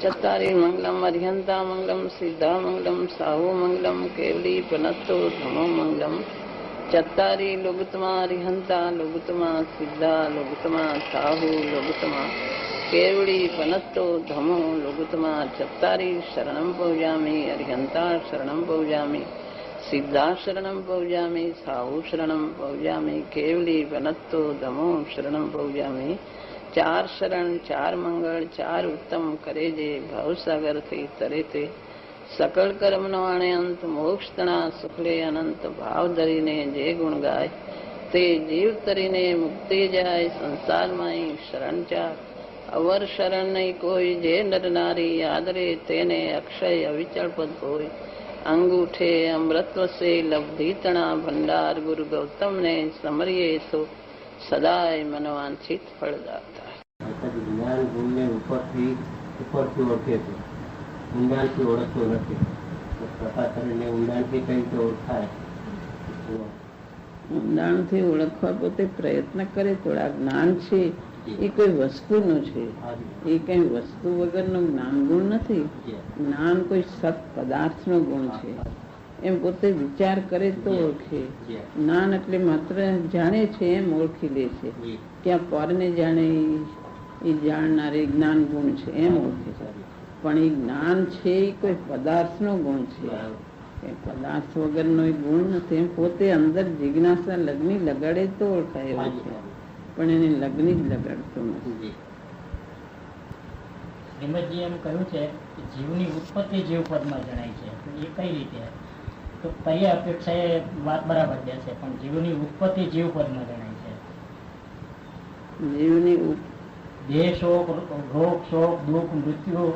चत्तारि मंगलम अर्हंता मंगलम सिद्धा मंगलम साहु मंगलम केवली पनत्तो धमो मंगलम चत्तारि लोगुतमा अर्हंता लोगुतमा सिद्धा लोगुतमा साहु लोगुतमा केवली पनत्तो धमो लोगुतमा चत्तारि शरणं पौजामि अर्हंता शरणं पौजामि सिद्धा शरणं पौजामि साहु शरणं पौजामि केवली पनत्तो धमो शरणं पौजामि चार शरण चार मंगल चार उत्तम करे जे भवसागर थी तरे ते सकल कर्म नो आणे अंत मोक्ष तना सुखले अनंत भाव धरीने जे गुण गाय ते जीव तरीने मुक्ति जाय संसार माई शरण चार अवर शरण नहीं कोई जे नर नारी आदरे तेने अक्षय अविचल पद कोई अंगूठे अमृतव से लब्धि तना भंडार गुरु गौतम ने समरिये सो સદાય મનોવાંછિત ફળદાતા જ્ઞાન ગુણને ઉપરથી ઓળખે છે, ઊંડાણથી ઓળખતો નથી. કથા કરીને ઊંડાણથી કઈ રીતે ઓળખાય? ઊંડાણથી ઓળખવા પોતે પ્રયત્ન કરે. થોડા જ્ઞાન છે એ કોઈ વસ્તુનું છે, એ કઈ વસ્તુ વગરનું જ્ઞાન ગુણ નથી. જ્ઞાન કોઈ સત પદાર્થનો ગુણ છે એમ પોતે વિચાર કરે તો ઓળખે. જ્ઞાન એટલે માત્ર જાણે છે એમ ઓળખી લે છે. ત્યાં પરને જાણે એ જાણનારે જ્ઞાન ગુણ છે એમ ઓળખે છે. પણ એ જ્ઞાન છે એ કોઈ પદાર્થનો ગુણ છે, પદાર્થ વગરનો એ ગુણ નથી. એમ પોતે અંદર જિજ્ઞાસા લગ્ની લગાડે તો ઓળખાય એવું છે, પણ એને લગ્ની જ લગાડતો નથી. શ્રીમદજી એમ કહ્યું છે કે જીવની ઉત્પત્તિ જીવ પદમાં જણાય છે. એ કઈ રીતે? તો કઈ અપેક્ષા એ વાત બરાબર છે, પણ જીવની ઉત્પત્તિ જીવ પદમાં જણાય છે. જીવની દેહ શોક રોગ શોક દુઃખ મૃત્યુ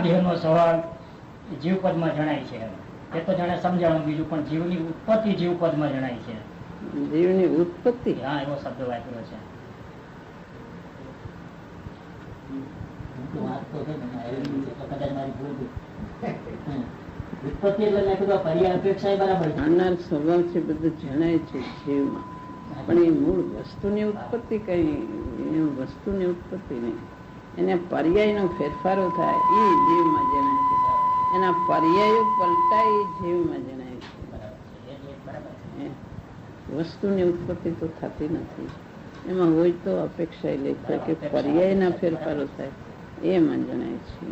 દેહનો સવાલ જીવ પદમાં જણાય છે. એ તો જાણે સમજાવવાનું બીજું, પણ જીવની ઉત્પત્તિ જીવ પદમાં જણાય છે. જીવની ઉત્પત્તિ, હા, એવો શબ્દ વાપર્યો છે. સ્વભાવ છે બધું જણાય છે જીવમાં, પણ એ મૂળ વસ્તુની ઉત્પત્તિ કઈ વસ્તુની ઉત્પત્તિ નહીં. એના પર્યાયનો ફેરફારો થાય એ જીવમાં જણાય છે. એના પર્યાયો પલટાય એ જીવમાં જણાય છે. વસ્તુની ઉત્પત્તિ તો થતી નથી. એમાં હોય તો અપેક્ષા લે છે કે પર્યાયના ફેરફારો થાય એમાં જણાય છે.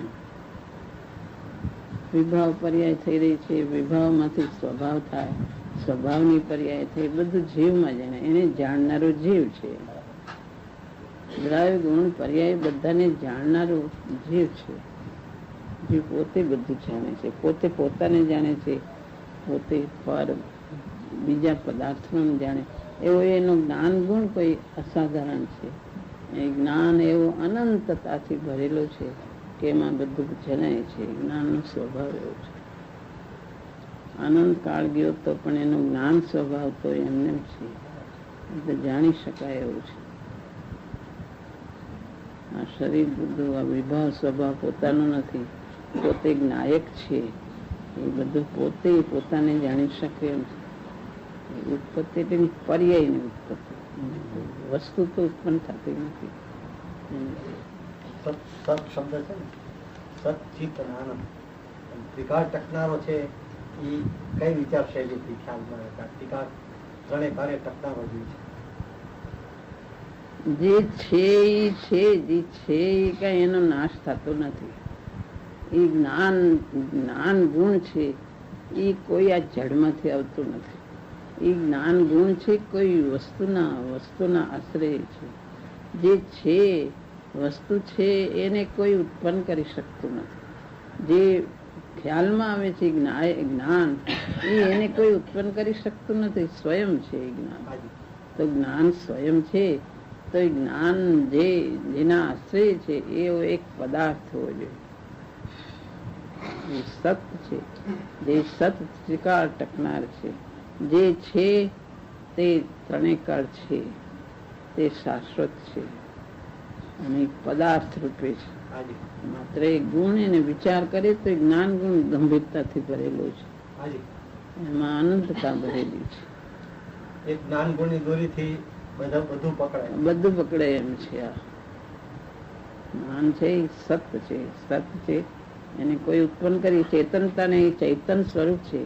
વિભાવ પર્યાય થઈ રહી છે, વિભાવમાંથી સ્વભાવ થાય, સ્વભાવની પર્યાય થઈ, બધું જીવમાં જણાય. એને જાણનારો જીવ છે. દ્રવ્ય ગુણ પર્યાય બધાને જાણનારો જીવ છે. જીવ પોતે બધું જાણે છે, પોતે પોતાને જાણે છે, પોતે પર બીજા પદાર્થો જાણે. એવો એનો જ્ઞાન ગુણ કોઈ અસાધારણ છે. એ જ્ઞાન એવો અનંતતાથી ભરેલો છે કે એમાં બધું જણાય છે. જ્ઞાનનો સ્વભાવ એવો છે. અનંત કાળ ગયો તો પણ એનો જ્ઞાન સ્વભાવ તો એમને છે, એટલે જાણી શકાય એવું છે. આ શરીર બધું આ વિભાવ સ્વભાવ પોતાનો નથી, પોતે જ્ઞાયક છે. એ બધું પોતે પોતાને જાણી શકે એમ છે. ઉત્પત્તિ એટલે પર્યાયની ઉત્પત્તિ, વસ્તુ તો ઉત્પન્ન થતી નથી. સત શબ્દ છે ને, સત ચિત્ત અને આનંદ ત્રિકાળ ટકનારો છે. એ કઈ વિચાર શૈલીથી ખ્યાલમાં રહેતા? ત્રિકાળ ત્રણે કાર્ય ટકનારો જે છે જે છે એ કઈ એનો નાશ થતો નથી. એ જ્ઞાન ગુણ છે એ કોઈ આ જડમાંથી આવતું નથી. એ જ્ઞાન ગુણ છે કોઈ વસ્તુના આશ્રય છે. જે છે વસ્તુ છે એને કોઈ ઉત્પન્ન કરી શકતું નથી. જે ખ્યાલમાં આવે છે જ્ઞાન એને કોઈ ઉત્પન્ન કરી શકતું નથી. સ્વયં છે એ જ્ઞાન. તો જ્ઞાન સ્વયં છે, તો એ જ્ઞાન જેના આશ્રય છે એ એક પદાર્થ હોવો જોઈએ. સત છે, જે સત ત્રિકાળ ટકનાર છે. જે છે તે ત્રણેય કાળ છે, તે શાશ્વત છે અને પદાર્થ રૂપે છે. માત્ર એક ગુણ એને વિચાર કરે તો જ્ઞાન ગુણ ગંભીરતાથી ભરેલો છે. એમાં અનંતતા ભરેલી છે. એક જ્ઞાન ગુણની દોરીથી બધું પકડાય, બધું પકડાય એમ છે. જ્ઞાન છે એ સત છે, સત છે એને કોઈ ઉત્પન્ન કરી ચેતનતા ને ચૈતન સ્વરૂપ છે.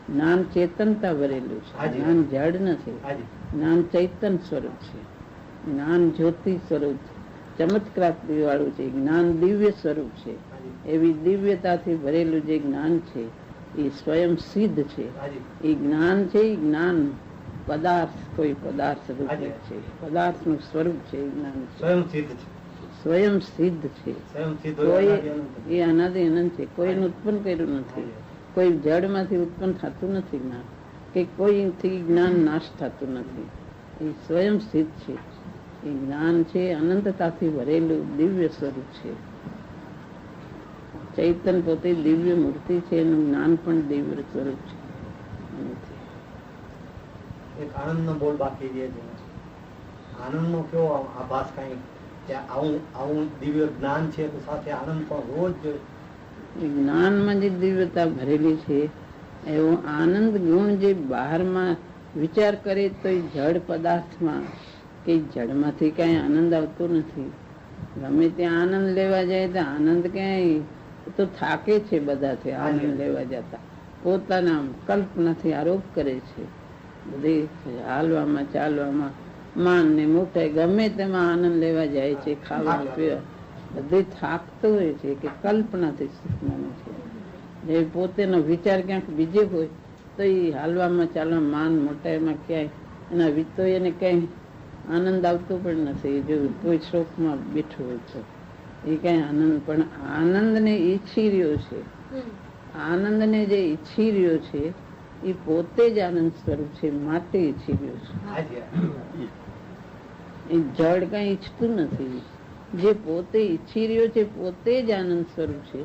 જ્ઞાન ચેતનતા ભરેલું છે, જ્ઞાન જડ નથી, જ્ઞાન ચૈતન સ્વરૂપ છે, જ્ઞાન જ્યોતિ સ્વરૂપ છે, ચમત્ક્રાંતિ વાળું છે, જ્ઞાન દિવ્ય સ્વરૂપ છે. એવી દિવ્યતાથી ભરેલું જે જ્ઞાન છે એ સ્વયં સિદ્ધ છે. એ જ્ઞાન છે એ જ્ઞાન પદાર્થ કોઈ પદાર્થ રૂપ છે, પદાર્થ નું સ્વરૂપ છે. એ જ્ઞાન સ્વયં સિદ્ધ છે, કોઈ એ અનાદિ અનંત છે, કોઈને ઉત્પન્ન કર્યું નથી, કોઈ જડ માંથી ઉત્પન્ન થતું નથી જ્ઞાન, કે કોઈથી જ્ઞાન નાશ થતું નથી. એ સ્વયં સિદ્ધ છે. એ જ્ઞાન છે અનંતતાથી ભરેલું દિવ્ય સ્વરૂપ છે. ચૈતન પોતે દિવ્ય મૂર્તિ છે, એનું જ્ઞાન પણ દિવ્ય સ્વરૂપ છે. એક આનંદ નો બોલ બાકી છે. આનંદ નો કેવો આભાસ કઈ આવું દિવ્ય જ્ઞાન છે તો સાથે આનંદ પણ રોજ જ્ઞાનમાં જે દિવ્યતા ભરેલી છે એવો આનંદ ગુણ જે બહારમાં વિચાર કરે તો એ જડ પદાર્થમાં કે જડમાંથી કઈ આનંદ આવતો નથી. ગમે ત્યાં આનંદ લેવા જાય તો આનંદ ક્યાંય તો થાકે છે. બધાથી આનંદ લેવા જતા પોતાના કલ્પનાથી આરોપ કરે છે. બધી હાલવામાં ચાલવામાં માન ને મોટાઈ ગમે તેમાં આનંદ લેવા જાય છે, ખાવા પીવા બધે થાકતો હોય છે કે કલ્પનાથી શીખવાનું છે. જે પોતેનો વિચાર ક્યાંક બીજે હોય તો એ હાલવામાં ચાલવામાં માન મોટાઈમાં ક્યાંય એના વિતો એને કઈ આનંદ આવતો પણ નથી. જો કોઈ શોકમાં બેઠો હોય તો એ કઈ આનંદ પણ આનંદને ઈચ્છી રહ્યો છે. આનંદને જે ઈચ્છી રહ્યો છે એ પોતે જ આનંદ સ્વરૂપ છે, માટે ઈચ્છી રહ્યો છે. એ જડ કઈ ઈચ્છતું નથી. જે પોતે ઈચ્છી રહ્યો છે પોતે જ આનંદ સ્વરૂપ છે,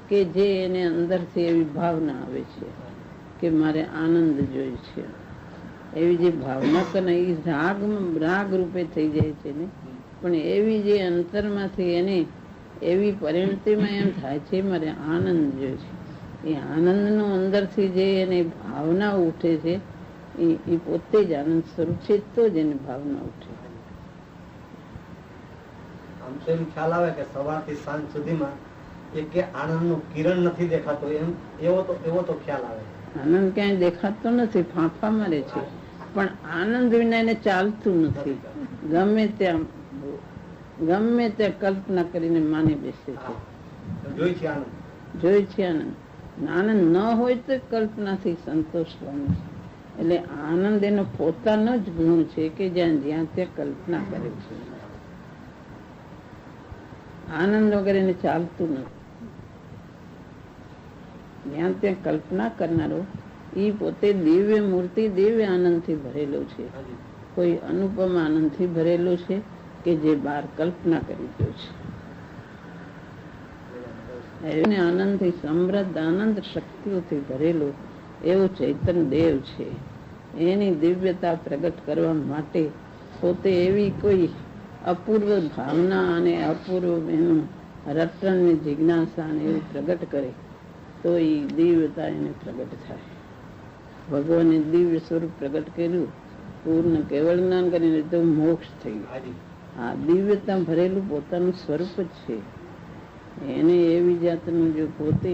કે જે એને અંદરથી એવી ભાવના આવે છે કે મારે આનંદ જોઈએ છે. એવી જે ભાવના કરે એ રાગ રૂપે થઈ જાય છે ને, પણ એવી જે અંતરમાંથી એને એવી પરિણતિમાં એમ થાય છે મારે આનંદ જોઈએ છે. એ આનંદનો અંદરથી જે એને ભાવના ઉઠે છે એ પોતે જ આનંદ સ્વરૂપ છે, તો જ એની ભાવના ઉઠે. આમ તો એમ ખ્યાલ આવે કે સવારથી સાંજ સુધીમાં એક આનંદ નું કિરણ નથી દેખાતો, એમ એવો તો ખ્યાલ આવે. આનંદ ક્યાંય દેખાતો નથી, ફાંફા મારે છે, પણ આનંદ વિના એને ચાલતું નથી. ગમે ત્યાં કલ્પના કરીને માની બેસે છે. જોઈ છે આનંદ. આનંદ ન હોય તો કલ્પનાથી સંતોષવાનું છે. એટલે આનંદ એનો પોતાનો જ ગુણ છે કે જ્યાં ત્યાં કલ્પના કરે છે. આનંદ વગર એને ચાલતું નથી. જ્યાં ત્યાં કલ્પના કરનારો એ પોતે દિવ્ય મૂર્તિ દિવ્ય આનંદથી ભરેલો છે. કોઈ અનુપમ આનંદથી ભરેલો છે કે જે બહાર કલ્પના કરી દો છે. આનંદથી સમૃદ્ધ આનંદ શક્તિઓથી ભરેલો એવો ચૈતન્ય દેવ છે. એની દિવ્યતા પ્રગટ કરવા માટે પોતે એવી કોઈ અપૂર્વ ભાવના અને અપૂર્વ એનું રટન ને જિજ્ઞાસા ને એવું પ્રગટ કરે તો એ દિવ્યતા એને પ્રગટ થાય. ભગવાને દિવ્ય સ્વરૂપ પ્રગટ કર્યું, પૂર્ણ કેવળ જ્ઞાન કરીને તો મોક્ષ થઈ ગયો. આ દિવ્યતા ભરેલું પોતાનું સ્વરૂપ જ છે. એને એવી જાતનું જો પોતે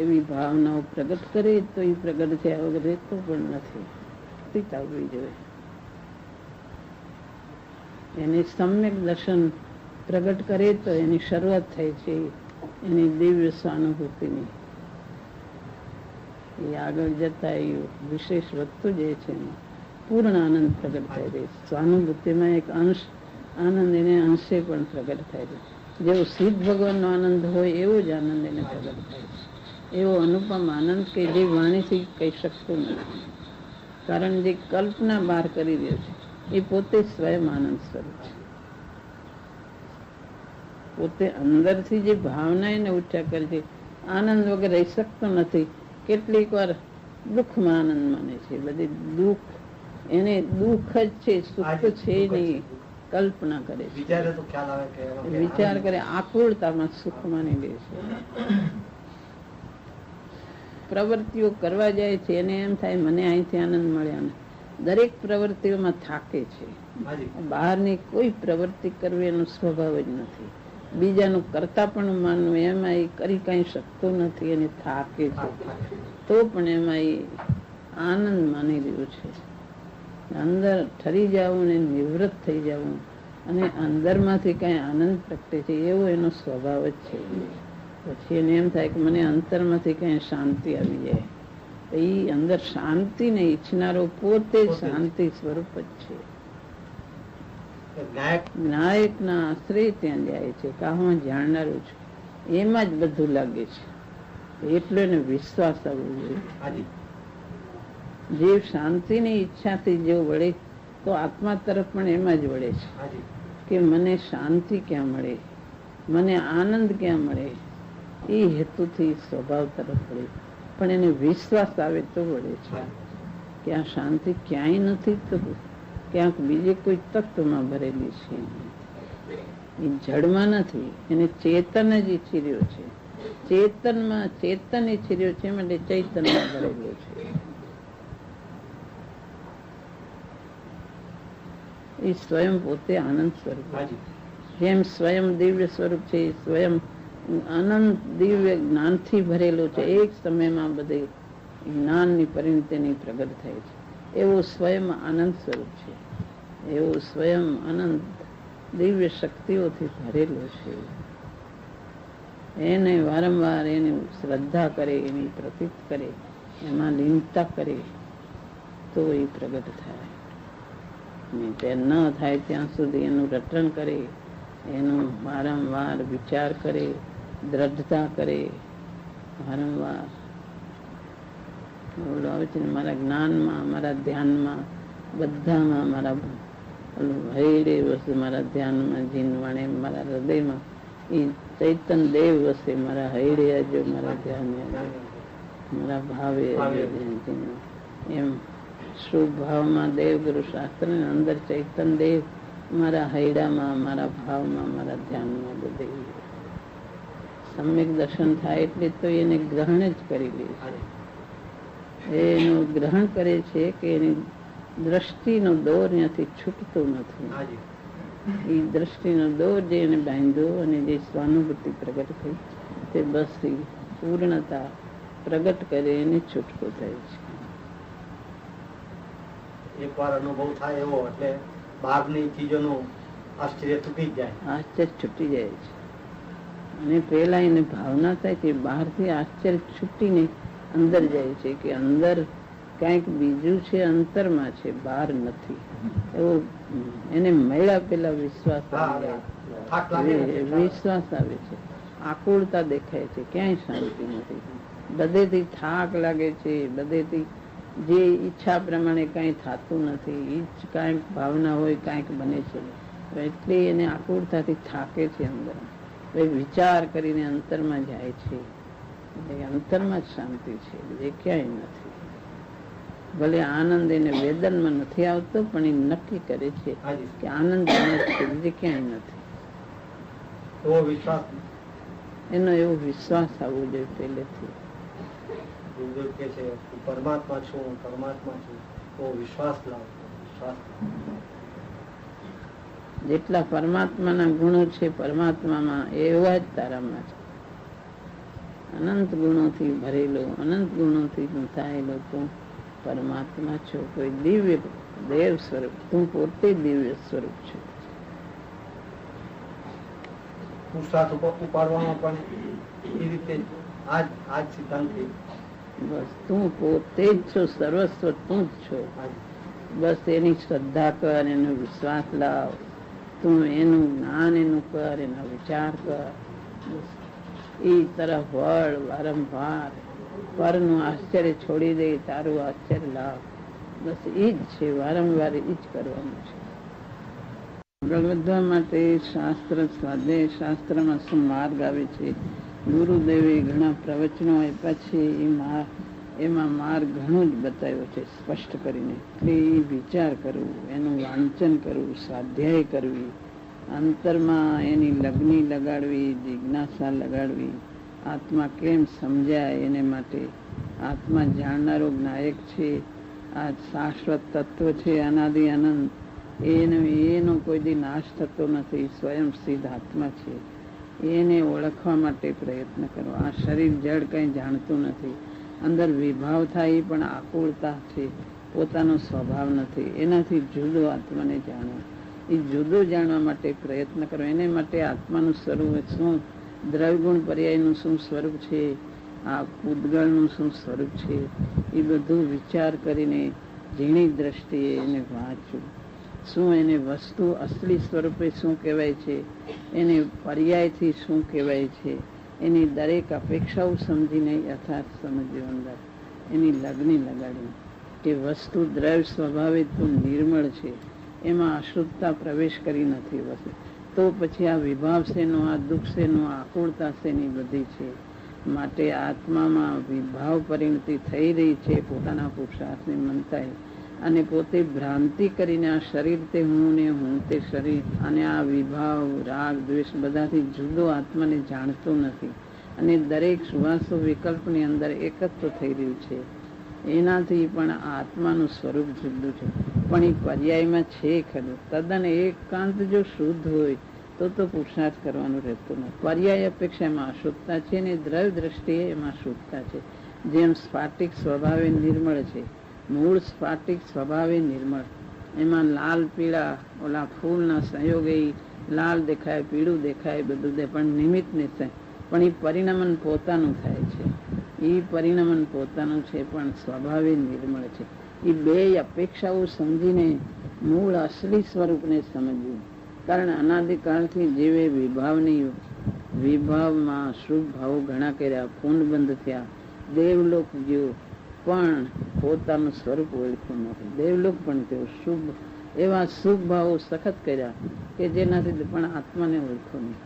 એવી ભાવનાઓ પ્રગટ કરે તો એ પ્રગટ થયા વગર રહેતો પણ નથી. આવવી જોઈએ. એને સમ્યક દર્શન પ્રગટ કરે તો એની શરૂઆત થાય છે એની દિવ્ય સ્વાનુભૂતિની. એ આગળ જતા એ વિશેષ વધતું જાય છે. પૂર્ણ આનંદ પ્રગટ થાય છે. સ્વાનુભૂતિમાં એક અંશ આનંદ એને અંશે પણ પ્રગટ થાય છે. જેવો સિદ્ધ ભગવાનનો આનંદ હોય એવો જ આનંદ એને પ્રગટ થાય છે. એવો અનુપમ આનંદ કે જે વાણીથી કહી શકતો નથી. કારણ જે કલ્પના બહાર કરી રહ્યો છે એ પોતે સ્વયં આનંદ સ્વરૂપ છે. પોતે અંદરથી જે ભાવના એને ઉઠ્યા કરે છે. આનંદ વગર રહી શકતો નથી. કેટલીક વાર દુઃખમાં આનંદ માને છે. બધી દુઃખ એને દુઃખ જ છે, સુખ છે નહીં. કલ્પના કરે છે, વિચાર કરે, આકુળતામાં સુખ માની લે છે. પ્રવૃત્તિઓ કરવા જાય છે એને એમ થાય મને અહીંથી આનંદ મળ્યા. દરેક પ્રવૃત્તિઓમાં થાકે છે. બહારની કોઈ પ્રવૃત્તિ કરવી એનો સ્વભાવ જ નથી. બીજાનું કરતા પણ માનવું, એમાં એ કરી કઈ શકતો નથી અને થાકે છે, તો પણ એમાં એ આનંદ માની રહ્યો છે. અંદર ઠરી જવું ને નિવૃત્ત થઈ જવું અને અંદરમાંથી કઈ આનંદ પ્રગટે છે એવો એનો સ્વભાવ જ છે. પછી એને એમ થાય કે મને અંતરમાંથી કઈ શાંતિ આવી જાય. એ અંદર શાંતિને ઈચ્છનારો પોતે શાંતિ સ્વરૂપ જ છે. જ્ઞાયકના આશ્રય ત્યાં જાય છે કે હું જાણનારું છું, એમાં જ બધું લાગે છે. એટલો એને વિશ્વાસ આવવો જોઈએ. જીવ શાંતિની ઈચ્છાથી જો વળે તો આત્મા તરફ પણ એમાં જ વળે છે કે મને શાંતિ ક્યાં મળે, મને આનંદ ક્યાં મળે. એ હેતુથી સ્વભાવ તરફ વળે, પણ એને વિશ્વાસ આવે તો વળે છે કે આ શાંતિ ક્યાંય નથી, તો ક્યાંક બીજે કોઈ તત્વમાં ભરેલી છે. એ જડમાં નથી, એને ચેતન જ ઈચ્છી રહ્યો છે. ચેતનમાં ચેતન ઈચ્છી રહ્યો છે માટે ચૈતન્યમાં ભરેલો છે. એ સ્વયં પોતે આનંદ સ્વરૂપ, જેમ સ્વયં દિવ્ય સ્વરૂપ છે, સ્વયં આનંદ દિવ્ય જ્ઞાનથી ભરેલો છે. એક સમયમાં બધે જ્ઞાનની પરિણતિની પ્રગટ થાય છે. એવો સ્વયં આનંદ સ્વરૂપ છે, એવો સ્વયં આનંદ દિવ્ય શક્તિઓથી ભરેલો છે. એને વારંવાર એની શ્રદ્ધા કરે, એની પ્રતીત કરે, એમાં લીનતા કરે તો એ પ્રગટ થાય. તે ન થાય ત્યાં સુધી એનું રટણ કરે, એનું વારંવાર વિચાર કરે, દ્રઢતા કરે. વારંવાર આવે છે મારા જ્ઞાનમાં, મારા ધ્યાનમાં, બધામાં મારા હૈડે વસે, મારા ધ્યાનમાં, જીનવાણે, મારા હૃદયમાં એ ચૈતન દેવ વસે. મારા હૈડે આજો, મારા ધ્યાન મારા ભાવે એમ શુભ ભાવમાં દેવ ગુરુ શાસ્ત્ર અંદર ચૈતન દેવ મારા હૈડામાં, મારા ભાવમાં, મારા ધ્યાનમાં બધે સમ્યક દર્શન થાય એટલે તો એને ગ્રહણ જ કરી લે છે. એનું ગ્રહણ કરે છે કે એની દ્રષ્ટિનો દોર ત્યાંથી છૂટતો નથી. એ દ્રષ્ટિનો દોર જે એને બાંધ્યો અને જે સ્વાનુભૂતિ પ્રગટ થઈ તે બસ પૂર્ણતા પ્રગટ કરે એને છૂટકો થાય છે. એકવાર અનુભવ થાય એવો એટલે બહારની ચીજોનું આશ્ચર્ય તૂટી જાય, આશ્ચર્ય છૂટી જાય છે. અને પેલા એને ભાવના થાય કે બહારથી આશ્ચર્ય છૂટીને અંદર જાય છે કે અંદર કઈક બીજું છે, અંતરમાં છે, બહાર નથી. એવો એને મળ્યા પેલા વિશ્વાસ આવે છે, આકુળતા દેખાય છે, ક્યાંય શાંતિ નથી. બધેથી થાક લાગે છે, બધેથી જે ઈચ્છા પ્રમાણે કઈ થતું નથી. કાંઈક ભાવના હોય કાંઈક બને છે એટલે એને આકુળતાથી થાકે છે. અંદર વિચાર કરીને અંતરમાં જાય છે, અંતરમાં જ શાંતિ છે, એ ક્યાંય નથી. ભલે આનંદ એને વેદનમાં નથી આવતો પણ એ નક્કી કરે છે કે આનંદ છે, બીજે ક્યાંય નથી. એનો એવો વિશ્વાસ આવવો જોઈએ પહેલેથી. પરમાત્મા છું, પરમાત્મા છું, તો વિશ્વાસ લાવતો. જેટલા પરમાત્માના ગુણો છે પરમાત્મામાં એવા જ તારામાં છે. અનંત ગુણોથી ભરેલો, અનંત ગુણોથી થયેલો તું પરમાત્મા છો. કોઈ દિવ્ય દેવ સ્વરૂપ, તું પોતે દિવ્ય સ્વરૂપ છે. પુરુષાર્થ ઉપાડવામાં પણ એ રીતે આજ સિદ્ધાંતથી બસ તું પોતે જ છો, સર્વસ્વ તું જ છો. બસ એની શ્રદ્ધા કર, એનો વિશ્વાસ લાવ, તું એનું જ્ઞાન એનું કર, એનો વિચાર કર. એ તરફ વળ વારંવાર. પરનું આશ્ચર્ય છોડી દે, તારું આશ્ચર્ય લાવ. બસ એ જ છે, વારંવાર એ જ કરવાનું છે. આગળ વધવા માટે શાસ્ત્ર, સ્વાધ્યાય શાસ્ત્રમાં શું માર્ગ આવે છે. ગુરુદેવે ઘણા પ્રવચનો આપ્યા છે, એમાં માર્ગ ઘણો જ બતાવ્યો છે સ્પષ્ટ કરીને. એટલે એ વિચાર કરવું, એનું વાંચન કરવું, સ્વાધ્યાય કરવી, અંતરમાં એની લગ્ની લગાડવી, જિજ્ઞાસા લગાડવી. આત્મા કેમ સમજાય એને માટે. આત્મા જાણનારો નાયક છે, આ શાશ્વત તત્વ છે, અનાદિ અનંત. એનો કોઈ દી નાશ થતો નથી, સ્વયં સિદ્ધ આત્મા છે. એને ઓળખવા માટે પ્રયત્ન કરો. આ શરીર જડ કંઈ જાણતું નથી, અંદર વિભાવ થાય એ પણ આકુળતા છે, પોતાનો સ્વભાવ નથી. એનાથી જુદો આત્માને જાણો. એ જુદો જાણવા માટે પ્રયત્ન કરો. એને માટે આત્માનું સ્વરૂપ શું, દ્રવ્યગુણ પર્યાયનું શું સ્વરૂપ છે, આ પૂતગળનું શું સ્વરૂપ છે, એ બધું વિચાર કરીને ઝીણી દ્રષ્ટિએ એને વાંચવું. શું એને વસ્તુ અસલી સ્વરૂપે શું કહેવાય છે, એને પર્યાયથી શું કહેવાય છે, એની દરેક અપેક્ષાઓ સમજીને યથાર્થ સમજ્યો. અંદર એની લગ્ની લગાડી કે વસ્તુ દ્રવ્ય સ્વભાવે તો નિર્મળ છે, એમાં અશુદ્ધતા પ્રવેશ કરી નથી વસે, તો પછી આ વિભાવ શેનો, આ દુઃખ શેનો, આકુળતા શેની બધી છે. માટે આત્મામાં વિભાવ પરિણતિ થઈ રહી છે પોતાના પુરુષાર્થની મનતાએ, અને પોતે ભ્રાંતિ કરીને આ શરીર તે હું ને હું તે શરીર, અને આ વિભાવ રાગ દ્વેષ બધાથી જુદો આત્માને જાણતો નથી, અને દરેક સુવાસો વિકલ્પની અંદર એકત્વ થઈ રહ્યું છે. એનાથી પણ આત્માનું સ્વરૂપ જુદું છે, પણ એ પર્યાયમાં છે ખરું. તદ્દન એકાંત જો શુદ્ધ હોય તો પુરુષાર્થ કરવાનું રહેતું નથી. પર્યાય અપેક્ષા એમાં અશુદ્ધતા છે, ને દ્રવ્ય દ્રષ્ટિએ એમાં શુદ્ધતા છે. જેમ સ્ફાટિક સ્વભાવે નિર્મળ છે, મૂળ સ્ફાટિક સ્વભાવે નિર્મળ, એમાં લાલ પીળા ઓલા ફૂલના સંયોગે લાલ દેખાય, પીળું દેખાય, બધું દે, પણ નિમિત્ત નિશ્ચય, પણ એ પરિણમન પોતાનું થાય છે. એ પરિણમન પોતાનું છે, પણ સ્વભાવે નિર્મળ છે. એ બે અપેક્ષાઓ સમજીને મૂળ અસલી સ્વરૂપને સમજવું. કારણ અનાદિકાળથી જીવે વિભાવમાં શુભ ભાવો ઘણા કર્યા, પૂર્ણ બંધ થયા, દેવલોક ગયો, પણ પોતાનું સ્વરૂપ ઓળખ્યું નથી. દેવલોક પણ તેઓ શુભ એવા શુભ ભાવો સખત કર્યા કે જેનાથી પણ આત્માને ઓળખ્યો નહીં.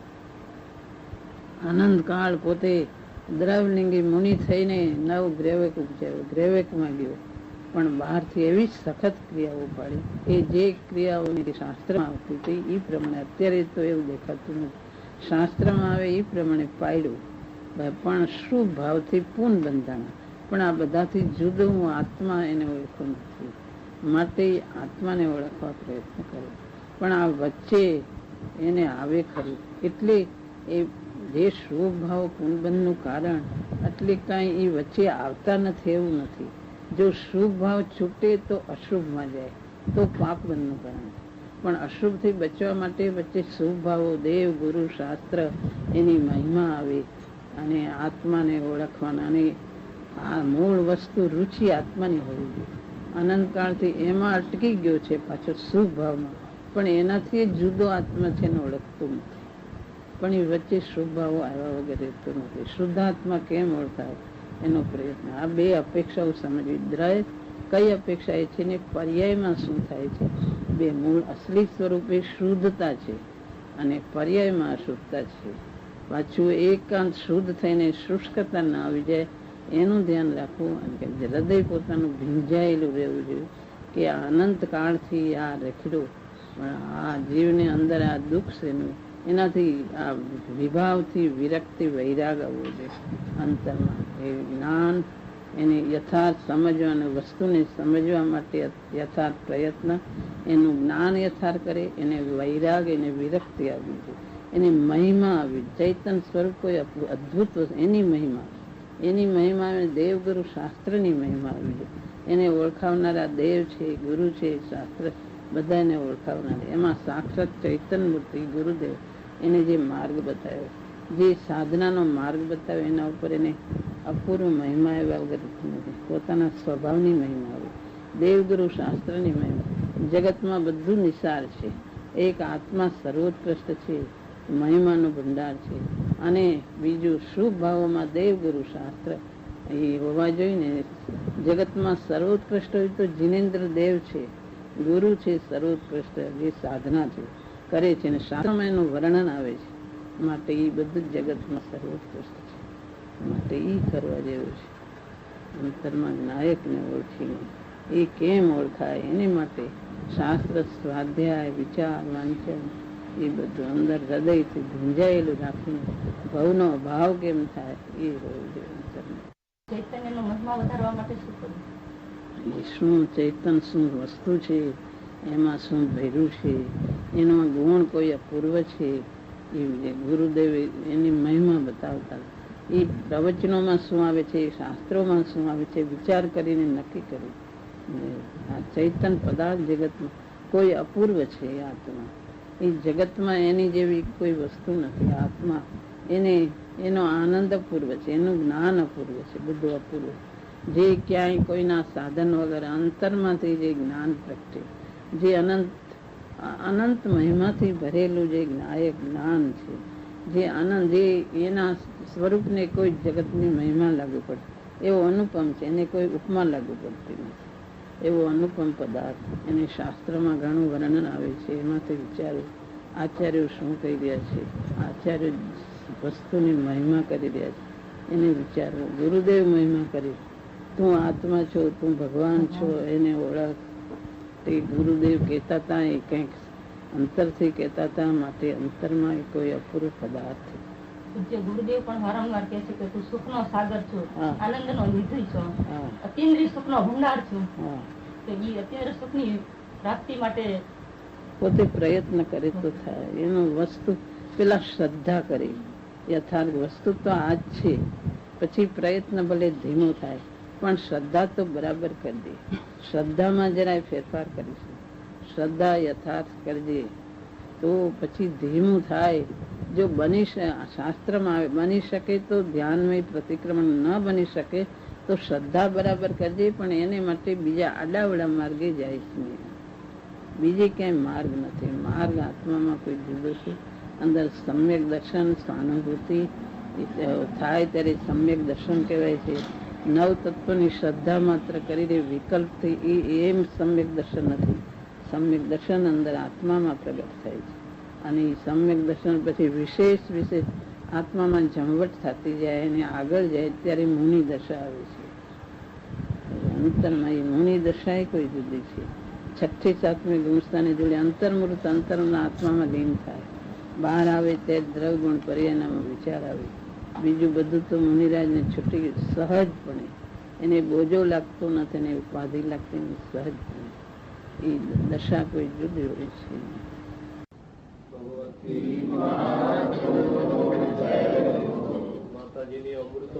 આનંદકાળ પોતે દ્રવલિંગી મુનિ થઈને નવ ગ્રેવેક ઉપજાવ્યો, ગ્રેવેકમાં ગયો, પણ બહારથી એવી સખત ક્રિયાઓ પાડી કે જે ક્રિયાઓની શાસ્ત્રમાં આવતી હતી એ પ્રમાણે, અત્યારે તો એવું દેખાતું નથી, શાસ્ત્રમાં આવે એ પ્રમાણે પાડ્યું, પણ શુભ ભાવથી પૂર્ણ બંધાણા. પણ આ બધાથી જુદો હું આત્મા એને ઓળખો નથી. માટે આત્માને ઓળખવા પ્રયત્ન કરો, પણ આ વચ્ચે એને આવે ખરું. એટલે એ જે શુભ ભાવ પૂર્ણબંધનું કારણ, એટલે કાંઈ એ વચ્ચે આવતા નથી એવું નથી. જો શુભ ભાવ છૂટે તો અશુભમાં જાય, તો પાપ બંધનું કારણ. પણ અશુભથી બચવા માટે વચ્ચે શુભ ભાવો, દેવ ગુરુ શાસ્ત્ર એની મહિમા આવે, અને આત્માને ઓળખવાના. અને આ મૂળ વસ્તુ રુચિ આત્માની હોવી જોઈએ. અનંતકાળથી એમાં અટકી ગયો છે પાછો શુભ ભાવમાં, પણ એનાથી જુદો આત્મા છે ને ઓળખતું નથી. પણ એ વચ્ચે શુભ ભાવો આવ્યા વગર રહેતો નથી. શુદ્ધાત્મા કેમ ઓળખાય એનો પ્રયત્ન. આ બે અપેક્ષાઓ સમજવી. દ્રય કઈ અપેક્ષા એ છે ને પર્યાયમાં શું થાય છે. બે મૂળ અસલી સ્વરૂપે શુદ્ધતા છે, અને પર્યાયમાં અશુદ્ધતા છે. પાછું એકાંત શુદ્ધ થઈને શુષ્કતા ના આવી જાય એનું ધ્યાન રાખવું. અને હૃદય પોતાનું ભીંજાયેલું રહેવું જોઈએ કે અનંત કાળથી આ રખડો, આ જીવને અંદર આ દુઃખ છે, એનાથી આ વિભાવથી વિરક્તિ વૈરાગ આવવો જોઈએ અંતરમાં. એ જ્ઞાન એને યથાર્થ સમજવા અને વસ્તુને સમજવા માટે યથાર્થ પ્રયત્ન, એનું જ્ઞાન યથાર્થ કરે, એને વૈરાગ, એને વિરક્તિ આવી જોઈએ, એની મહિમા આવી. ચૈતન્ય સ્વરૂપ કોઈ અદભુત એની મહિમા, એની મહિમા દેવગુરુ શાસ્ત્રની મહિમા આવી છે. એને ઓળખાવનારા દેવ છે, ગુરુ છે, શાસ્ત્ર બધા એને ઓળખાવનારા. એમાં સાક્ષાત ચૈતન્ય મૂર્તિ ગુરુદેવ એને જે માર્ગ બતાવ્યો, જે સાધનાનો માર્ગ બતાવ્યો, એના ઉપર એને અપૂર્વ મહિમા એવા વગર નથી. પોતાના સ્વભાવની મહિમા આવી, દેવગુરુ શાસ્ત્રની મહિમા. જગતમાં બધું નિસાર છે, એક આત્મા સર્વોત્કૃષ્ટ છે, મહિમાનો ભંડાર છે. અને બીજું શુભ ભાવોમાં દેવગુરુ શાસ્ત્ર એ હોવા જોઈએ. જગતમાં સર્વોત્કૃષ્ટ હોય તો જીનેન્દ્ર દેવ છે, ગુરુ છે સર્વોત્કૃષ્ટ, જે સાધના છે કરે છે, અને શાસ્ત્રમાં એનું વર્ણન આવે છે. માટે એ બધું જગતમાં સર્વોત્કૃષ્ટ છે. માટે એ કરવા જેવું છે. અંતરમાં નાયકને ઓળખીને એ કેમ ઓળખાય એની માટે શાસ્ત્ર, સ્વાધ્યાય, વિચાર, વાંચન એ બધું અંદર હૃદયથી ગુંજાયેલું રાખીને ભવનો અભાવ કેમ થાય એ હોવું જોઈએ. ચૈતન્યનો મહિમા વધારવા માટે શું કરવું? એ શું ચૈતન્ય શું વસ્તુ છે, એમાં શું ભર્યું છે, એનો ગુણ કોઈ અપૂર્વ છે, એવી જે ગુરુદેવ એની મહિમા બતાવતા. એ પ્રવચનોમાં શું આવે છે, એ શાસ્ત્રોમાં શું આવે છે, વિચાર કરીને નક્કી કર્યું. આ ચૈતન્ય પદાર્થ જગતમાં કોઈ અપૂર્વ છે. એ આત્મા એ જગતમાં એની જેવી કોઈ વસ્તુ નથી. આત્મા એનો આનંદ અપૂર્વ છે, એનું જ્ઞાન અપૂર્વ છે, બધું અપૂર્વ. જે ક્યાંય કોઈના સાધન વગર અંતરમાંથી જે જ્ઞાન પ્રગટે, જે અનંત મહિમાથી ભરેલું જે જ્ઞાન છે, જે આનંદ, જે એના સ્વરૂપને કોઈ જગતની મહિમા લાગુ પડે એવો અનુપમ છે. એને કોઈ ઉપમા લાગુ પડતી નથી. એવો અનુપમ પદાર્થ એને શાસ્ત્રમાં ઘણું વર્ણન આવે છે. એમાંથી વિચારું આચાર્યો શું કહી રહ્યા છે, આચાર્ય વસ્તુની મહિમા કરી રહ્યા છે, એને વિચારવું. ગુરુદેવ મહિમા કરી, તું આત્મા છો, તું ભગવાન છો, એને ઓળખ. તે ગુરુદેવ કહેતા હતા, એ કંઈક અંતરથી કહેતા હતા, માટે અંતરમાં કોઈ અપૂર્વ પદાર્થ. પૂજ્ય ગુરુદેવ પણ વારંવાર કહે છે કે તું સુખનો સાગર છો, આનંદનો નિધિ છો, હા, અતિન્દ્રિય સુખનો ભંડાર છો. હા, તો એ અત્યારે સુખની પ્રાપ્તિ માટે પોતે પ્રયત્ન કરે તો થાય. એનું વસ્તુ પેલા શ્રદ્ધા કરી, યથાર્થ વસ્તુ તો આ જ છે. પછી પ્રયત્ન ભલે ધીમો થાય, પણ શ્રદ્ધા તો બરાબર કરી દે. શ્રદ્ધામાં જરાય ફેરફાર કરીશું, શ્રદ્ધા યથાર્થ કરજે તો પછી ધીમું થાય. જો બની શાસ્ત્રમાં આવે બની શકે તો ધ્યાનમય પ્રતિક્રમણ ન બની શકે તો શ્રદ્ધા બરાબર કરજે, પણ એને માટે બીજા આડાવડા માર્ગે જાય છે નહીં. બીજે ક્યાંય માર્ગ નથી. માર્ગ આત્મામાં કોઈ જુદો છે. અંદર સમ્યક દર્શન, સ્વાનુભૂતિ થાય ત્યારે સમ્યક દર્શન કહેવાય છે. નવ તત્વની શ્રદ્ધા માત્ર કરીને વિકલ્પથી એમ સમ્યક દર્શન નથી. સમ્યક દર્શન અંદર આત્મામાં પ્રગટ થાય છે. અને એ સમ્યક દર્શન પછી વિશેષ આત્મામાં ઝંવટ થતી જાય અને આગળ જાય ત્યારે મુનિ દશા આવે છે. અંતરમાં એ મુનિ દશા એ કોઈ જુદી છે. છઠ્ઠી સાતમી ગુણસ્થાને જોડે અંતર્મૃત અંતરના આત્મામાં લીન થાય. બહાર આવે ત્યારે દ્રવ ગુણ પર્યાયનામાં વિચાર આવે. બીજું બધું તો મુનિરાજને છૂટી સહજપણે, એને બોજો લાગતો નથી, એને ઉપાધિ લાગતી નથી. સહજપણે એ દશા કોઈ જુદી હોય છે. માતાજીની અમૃત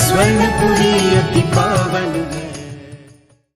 स्वर्णपुरी अति पावन